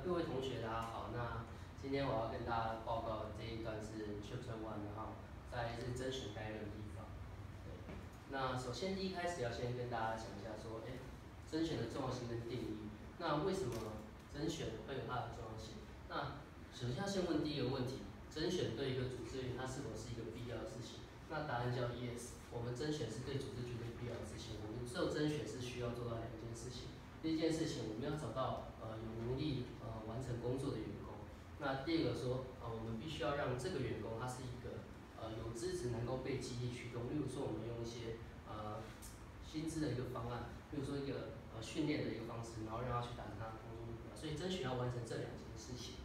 各位同学，大家好。那今天我要跟大家报告的这一段是 Chapter One 的哈，再来是甄选概论的地方。对，那首先第一开始要先跟大家讲一下说，甄选的重要性跟定义。那为什么甄选会有它的重要性？那首先要先问第一个问题：甄选对一个组织而言，它是否是一个必要的事情？那答案叫 yes。我们甄选是对组织绝对必要的事情。我们只有甄选是需要做到两件事情。第一件事情，我们要找到有能力完成工作的员工。那第二个说，我们必须要让这个员工他是一个有资质能够被激励驱动。例如说，我们用一些薪资的一个方案，例如说一个训练的一个方式，然后让他去达成他的工作目标。所以甄选要完成这两件事情。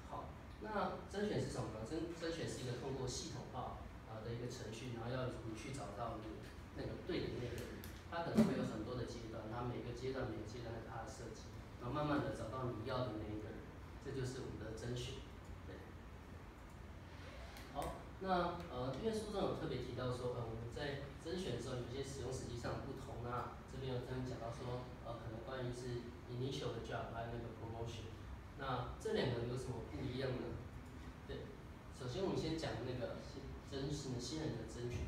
好，那甄选是什么呢？甄选是一个通过系统化的一个程序，然后要你去找到你那个对的那个人。它可能会有很多的阶段，它每个阶段有它的设计，然后慢慢的找到你要的那一个人，这就是我们的甄选。对。好，那因为书中有特别提到说，我们在甄选的时候有些使用时机上不同。那这边有讲到说，可能关于是 initial 的 job 还有那个 promotion， 那这两个有什么不一样呢？对，首先我们先讲那个新人的甄选。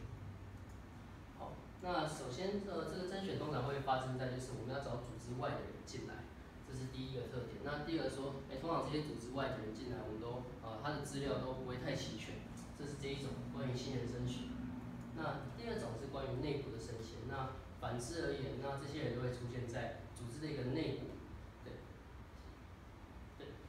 好，那首先这个甄选通常会发生在就是我们要找组织外的人进来，这是第一个特点。那第二个说，通常这些组织外的人进来，我们都他的资料都不会太齐全，这是这一种关于新人甄选。那第二种是关于内部的升迁。那反之而言，那这些人都会出现在组织的一个内部，对，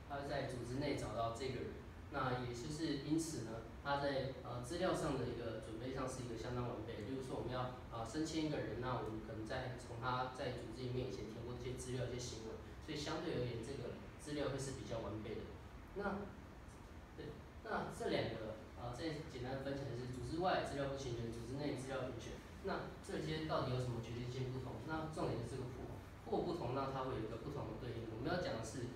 他会在组织内找到这个人。那也就是因此呢，他在资料上的一个准备上是一个相当完备的。例如说，我们要升迁一个人，那我们可能从他在组织里面以前填过这些资料、一些新闻，所以相对而言，这个资料会是比较完备的。那这两个再简单分起来是组织外资料不齐全，组织内资料齐全。那这些到底有什么决定性不同？那重点就是这个或不同，那它会有一个不同的对应。我们要讲的是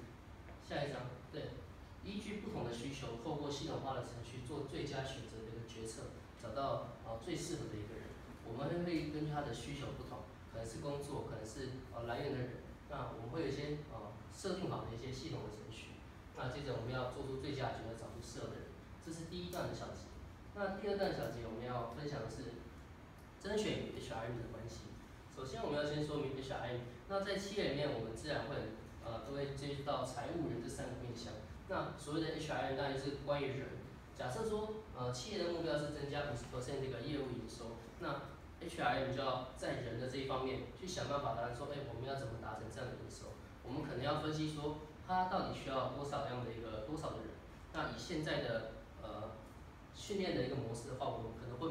下一章，对。依据不同的需求，透过系统化的程序做最佳选择的一个决策，找到最适合的一个人。我们会根据他的需求不同，可能是工作，可能是来源的人，那我们会有一些设定好的一些系统的程序。那接着我们要做出最佳决策，找出适合的人。这是第一段的小节。那第二段小节我们要分享的是甄选与 HRM 的关系。首先我们要先说明 HRM。那在企业里面，我们自然会都会接触到财务、人这三个面向。那所谓的 HRM 当然是关于人。假设说，企业的目标是增加50%这个业务营收，那 HRM 就要在人的这一方面去想办法达成说，我们要怎么达成这样的营收？我们可能要分析说，他到底需要多少的多少的人？那以现在的训练的一个模式的话，我们可能会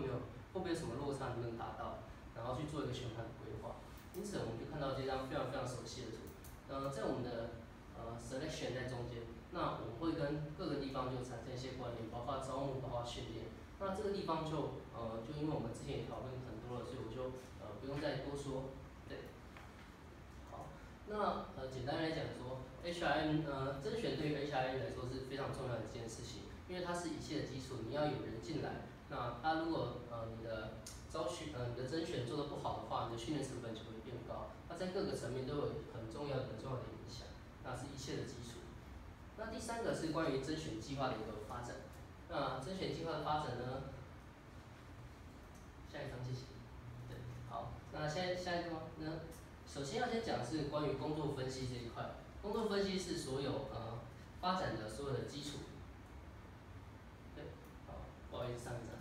不会有什么落差能不能达到？然后去做一个全盘的规划。因此，我们就看到这张非常非常熟悉的图。在我们的selection 在中间，那我们会跟各个地方就产生一些关联，包括招募，包括训练。那这个地方就因为我们之前也讨论很多了，所以我就不用再多说。对，好，那简单来讲说 ，HRM 甄选对于 HRM 来说是非常重要的一件事情，因为它是一切的基础。你要有人进来，那他如果你的你的甄选做得不好的话，你的训练成本就会变高。它在各个层面都有很重要的影响，那是一切的基础。那第三个是关于甄选计划的一个发展。那甄选计划的发展呢？下一章谢谢。对，好，那下一个呢？首先要先讲的是关于工作分析这一块。工作分析是所有发展的所有的基础。对，好，不好意思，上一章。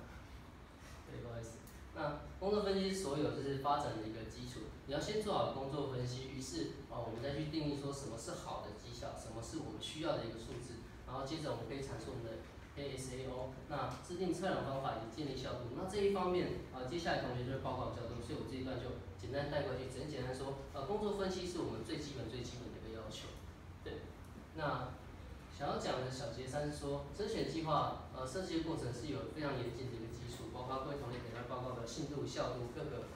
对，不好意思。那工作分析是所有就是发展的一个基础。你要先做好工作分析，于是我们再去定义说什么是好的绩效，什么是我们需要的一个数字，然后接着我们可以阐述我们的 KSAO， 那制定测量方法以及建立效度。那这一方面接下来同学就会报告比较多，所以我这一段就简单带过去，只能简单说工作分析是我们最基本的一个要求。对，那想要讲的小节3是说，甄选计划设计的过程是有非常严谨的一个基础，包括各位同学给他报告的信度、效度各个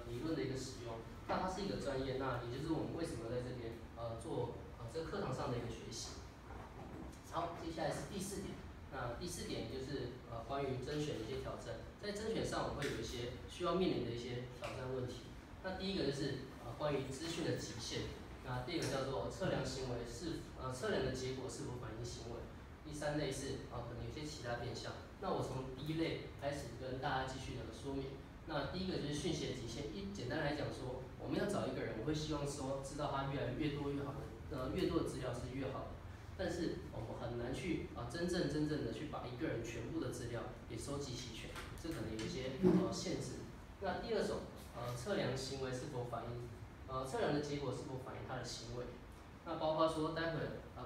理论的一个使用。那它是一个专业，那也就是我们为什么在这边做这个课堂上的一个学习。好，接下来是第4点。那第4点就是关于甄选的一些挑战。在甄选上，我们会有一些需要面临的一些挑战问题。那第一个就是关于资讯的极限。那第二个叫做测量行为测量的结果是否反映行为。第三类是可能有些其他变相。那我从第一类开始跟大家继续的说明。那第一个就是讯息的极限。简单来讲说，我们要找一个人，我会希望说知道他越来越多越好的，越多的资料是越好的。但是我们很难去真正的去把一个人全部的资料给收集齐全，这可能有一些限制。那第二种测量行为是否反映测量的结果是否反映他的行为。那包括说待会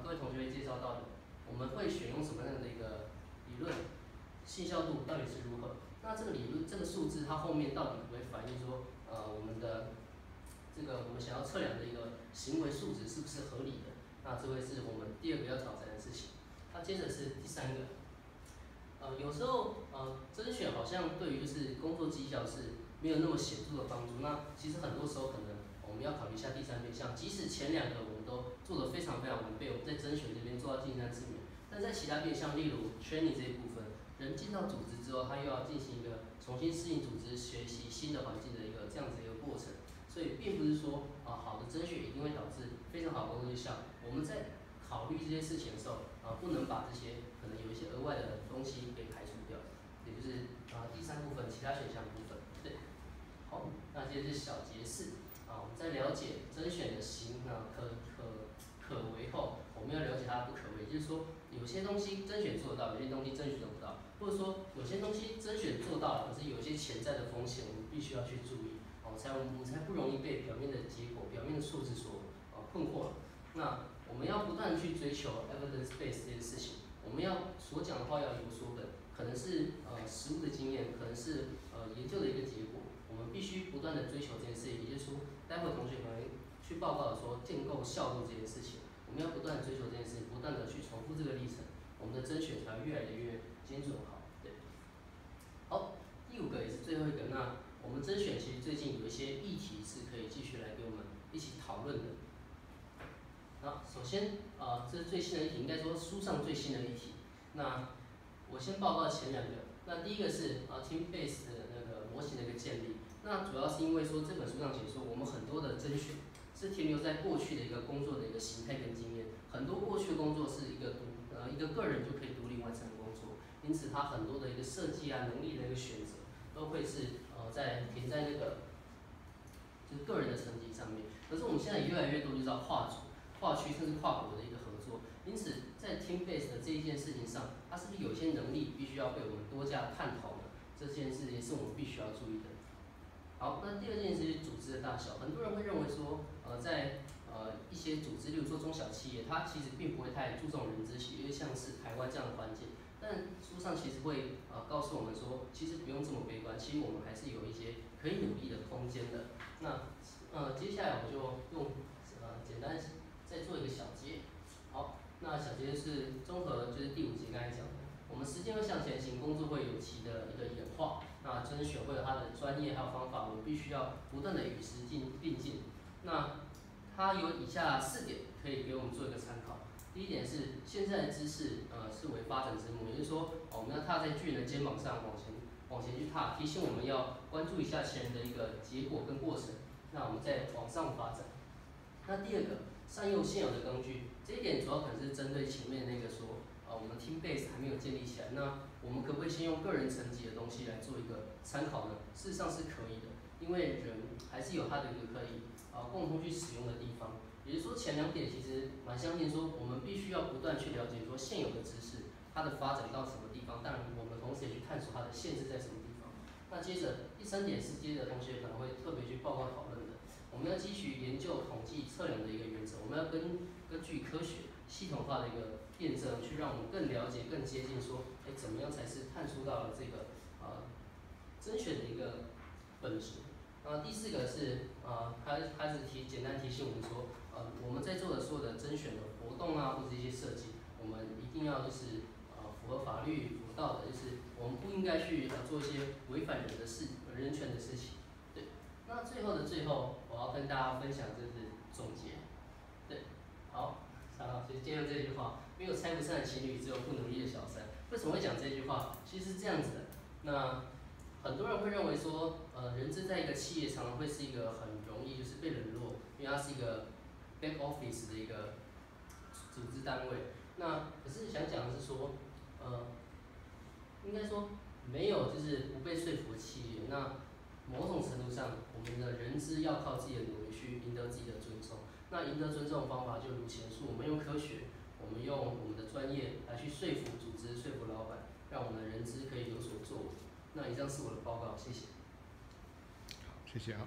各位同学会介绍到的，我们会选用什么样的一个理论，信效度到底是如何？那这个理论这个数字它后面到底会反映说我们的这个我们想要测量的一个行为数值是不是合理的？那这会是我们第二个要挑战的事情。那接着是第三个，有时候甄选好像对于就是工作绩效是没有那么显著的帮助。那其实很多时候可能我们要考虑一下第三面向，即使前两个我们都做得非常完备，我们在甄选这边做到尽善尽美，但在其他面向，例如 training 这一部分，人进到组织之后，他又要进行一个重新适应组织、学习新的环境的一个这样子一个过程。所以并不是说好的甄选一定会导致非常好的工作绩效。我们在考虑这些事情的时候不能把这些可能有一些额外的东西给排除掉，也就是第三部分其他选项部分。对，好，那接着是小节4我们在了解甄选的行可为后，我们要了解它的不可为，也就是说有些东西甄选做得到，有些东西甄选做不到，或者说有些东西甄选做到了，可是有一些潜在的风险，我们必须要去注意。我们才不容易被表面的结果、表面的数字所困惑了。那我们要不断去追求 evidence base 这件事情，我们要所讲的话要有所本，可能是实务的经验，可能是研究的一个结果，我们必须不断的追求这件事情。也就是说，待会同学可能去报告说建构效度这件事情，我们要不断的追求这件事情，不断的去重复这个历程，我们的甄选才会越来越精准好。对，好，第5个也是最后一个，那我们甄选其实最近有一些议题是可以继续来给我们一起讨论的。好，首先这是最新的议题，应该说书上最新的议题。那我先报告前2个。那第一个是team base 的那个模型的一个建立。那主要是因为说这本书上解说，我们很多的甄选是停留在过去的一个工作的一个形态跟经验，很多过去的工作是一个个人就可以独立完成的工作，因此它很多的一个设计能力的一个选择，都会是停在那个就是个人的层级上面。可是我们现在越来越多就是要跨组、跨区甚至跨国的一个合作，因此在 team base 的这一件事情上，它是不是有些能力必须要被我们多加探讨的？这件事情是我们必须要注意的。好，那第2件事是组织的大小。很多人会认为说，在一些组织，例如说中小企业，它其实并不会太注重人资系，因为像是台湾这样的环境。但书上其实会告诉我们说，其实不用这么悲观，其实我们还是有一些可以努力的空间的。那接下来我就用简单再做一个小结。好，那小结是综合就是第5节刚才讲的，我们时间会向前行，工作会有其的一个演化。那甄选会有它的专业还有方法，我们必须要不断的与时并进。那它有以下4点可以给我们做一个参考。第1点是现在的知识是为发展之母，也就是说我们要踏在巨人的肩膀上往前去踏，提醒我们要关注一下前人的一个结果跟过程，那我们再往上发展。那第2个，善用现有的工具，这一点主要可能是针对前面那个说我们 team base 还没有建立起来，那我们可不可以先用个人层级的东西来做一个参考呢？事实上是可以的，因为人还是有他的一个可以共同去使用的地方。也就是说前2点其实蛮相信说，我们必须要不断去了解说现有的知识它的发展到什么地方，当然我们同时也去探索它的限制在什么地方。那接着第3点是接着同学可能会特别去报告讨论的，我们要汲取研究、统计、测量的一个原则，我们要根据科学系统化的一个验证，去让我们更了解、更接近说，怎么样才是探出到了这个甄选的一个本质。第4个是开始简单提醒我们说，我们在做的所有的甄选的活动或者一些设计，我们一定要就是符合法律、符合道德，就是我们不应该去做一些违反人权的事情。对，那最后的最后，我要跟大家分享就是总结。对，好，就今天这句话，没有拆不散的情侣，只有不努力的小三。为什么会讲这句话？其实是这样子的。那很多人会认为说，人资在一个企业常常会是一个很容易就是被冷落，因为它是一个 back office 的一个组织单位。那可是想讲的是说，应该说没有就是不被说服的企业。那某种程度上，我们的人资要靠自己的努力去赢得自己的尊重。那赢得尊重的方法就如前述，我们用科学，我们用我们的专业来去说服组织、说服老板，让我们的人资可以有所作为。那以上是我的报告，谢谢。谢谢啊。